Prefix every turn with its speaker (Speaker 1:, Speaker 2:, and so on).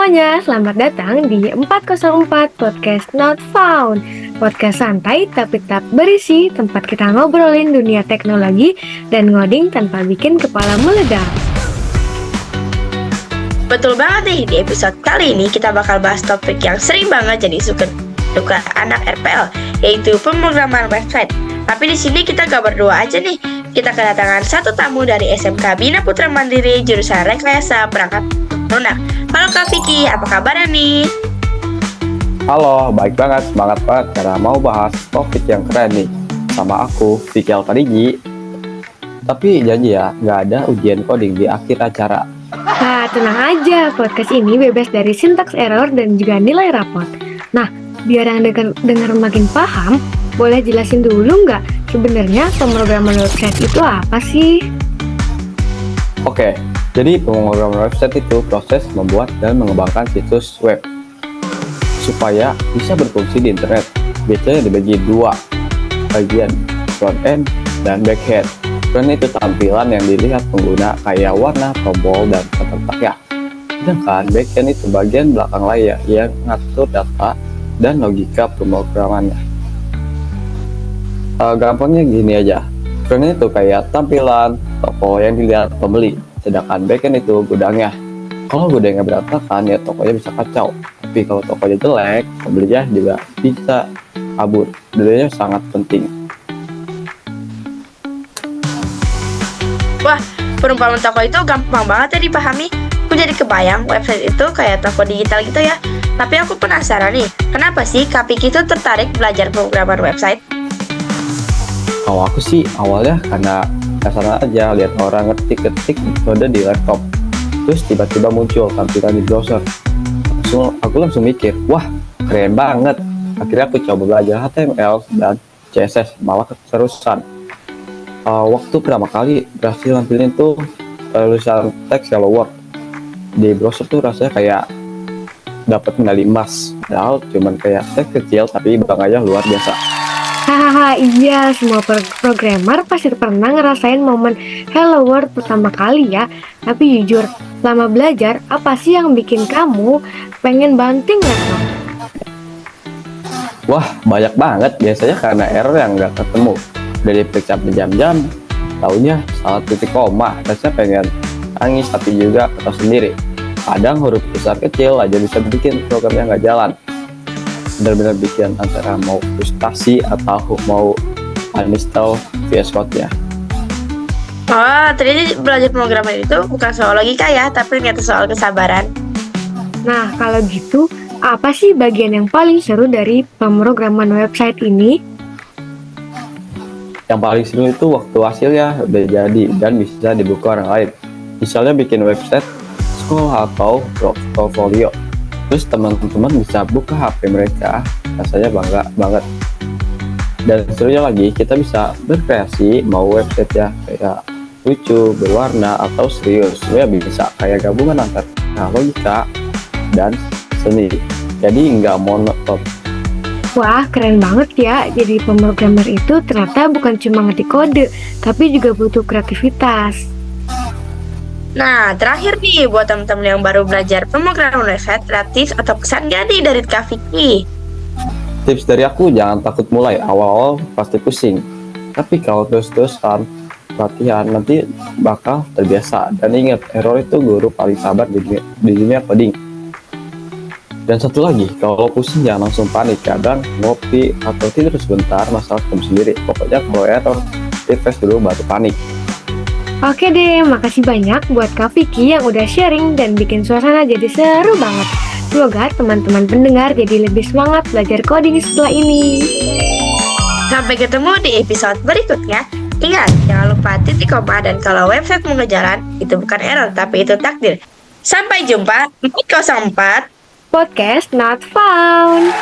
Speaker 1: semuanya, selamat datang di 404 Podcast Not Found. Podcast santai tapi tetap berisi, tempat kita ngobrolin dunia teknologi dan ngoding tanpa bikin kepala meledak.
Speaker 2: Betul banget nih, di episode kali ini kita bakal bahas topik yang sering banget jadi suka anak RPL, yaitu pemrograman website. Tapi di sini kita gak berdua aja nih, kita kedatangan satu tamu dari SMK Bina Putra Mandiri jurusan Rekayasa Perangkat Lunak. Halo Kak Vicky, apa kabarnya nih?
Speaker 3: Halo, baik banget, semangat banget karena mau bahas topik yang keren nih sama aku, Vicky Alfarigi. Tapi janji ya, nggak ada ujian coding di akhir acara.
Speaker 1: Nah, tenang aja, podcast ini bebas dari syntax error dan juga nilai rapot. Nah, biar yang dengar makin paham, boleh jelasin dulu nggak sebenarnya pemrograman website itu apa sih?
Speaker 3: Oke, jadi pemrograman website itu proses membuat dan mengembangkan situs web supaya bisa berfungsi di internet. Biasanya dibagi dua bagian, front end dan back end. Front itu tampilan yang dilihat pengguna kayak warna, tombol, dan kotak ya. Sedangkan back end itu bagian belakang layar yang ngatur data dan logika pemrogramannya. Gampangnya gini aja, front end itu kayak tampilan toko yang dilihat pembeli, sedangkan back end itu gudangnya. Kalau gudangnya berantakan ya tokonya bisa kacau, tapi kalau tokonya jelek, pembelinya juga bisa kabur. Dua-duanya sangat penting.
Speaker 2: Wah, perumpamaan toko itu gampang banget ya dipahami. Aku jadi kebayang website itu kayak toko digital gitu ya. Tapi aku penasaran nih, kenapa sih Kak Vicky itu tertarik belajar pemrograman website?
Speaker 3: Kalau aku sih awalnya karena penasaran aja lihat orang ngetik-ngetik kode di laptop, terus tiba-tiba muncul tampilan di browser. Aku langsung mikir, wah keren banget. Akhirnya aku coba belajar HTML dan CSS, malah keterusan. Waktu pertama kali berhasil nampilin tuh tulisan teks Hello World di browser tuh rasanya kayak dapat medali emas. Padahal cuman kayak teks kecil tapi banganya luar biasa.
Speaker 1: Hahaha, iya, semua programmer pasti pernah ngerasain momen Hello World pertama kali ya. Tapi jujur, selama belajar, apa sih yang bikin kamu pengen banting laptop?
Speaker 3: Wah, banyak banget. Biasanya karena error yang nggak ketemu. Udah diperiksa berjam-jam, taunya salah titik koma. Rasanya pengen nangis, tapi juga ketawa sendiri. Kadang huruf besar kecil aja bisa bikin programnya nggak jalan. Benar-benar bikin antara mau frustasi atau mau uninstall VS Code ya.
Speaker 2: Oh, ternyata belajar pemrograman itu bukan soal logika ya, tapi ternyata soal kesabaran.
Speaker 1: Nah, kalau gitu, apa sih bagian yang paling seru dari pemrograman website ini?
Speaker 3: Yang paling seru itu waktu hasilnya udah jadi dan bisa dibuka orang lain. Misalnya bikin website sekolah atau portfolio. Terus teman-teman bisa buka HP mereka, rasanya bangga banget. Dan serunya lagi, kita bisa berkreasi, mau website ya kayak lucu, berwarna, atau serius. Ya bisa kayak gabungan antara logika dan seni. Jadi nggak monoton.
Speaker 1: Wah, keren banget ya. Jadi pemrogramer itu ternyata bukan cuma ngetik kode, tapi juga butuh kreativitas.
Speaker 2: Nah, terakhir nih buat teman-teman yang baru belajar pemrograman website, gratis atau pesan jadi dari Kak Vicky.
Speaker 3: Tips dari aku, jangan takut mulai. Awal-awal pasti pusing. Tapi kalau terus-terusan latihan, nanti bakal terbiasa. Dan ingat, error itu guru paling sabar di dunia coding. Dan satu lagi, kalau pusing jangan langsung panik. Kadang ngopi atau tidur sebentar, masalah ketemu sendiri. Pokoknya kalau error, refresh dulu baru panik.
Speaker 1: Oke deh, makasih banyak buat Kak Vicky yang udah sharing dan bikin suasana jadi seru banget. Semoga teman-teman pendengar jadi lebih semangat belajar coding setelah ini.
Speaker 2: Sampai ketemu di episode berikutnya. Ingat, jangan lupa titik koma, dan kalau website mau ngejalan, itu bukan error, tapi itu takdir. Sampai jumpa 404
Speaker 1: Podcast Not Found.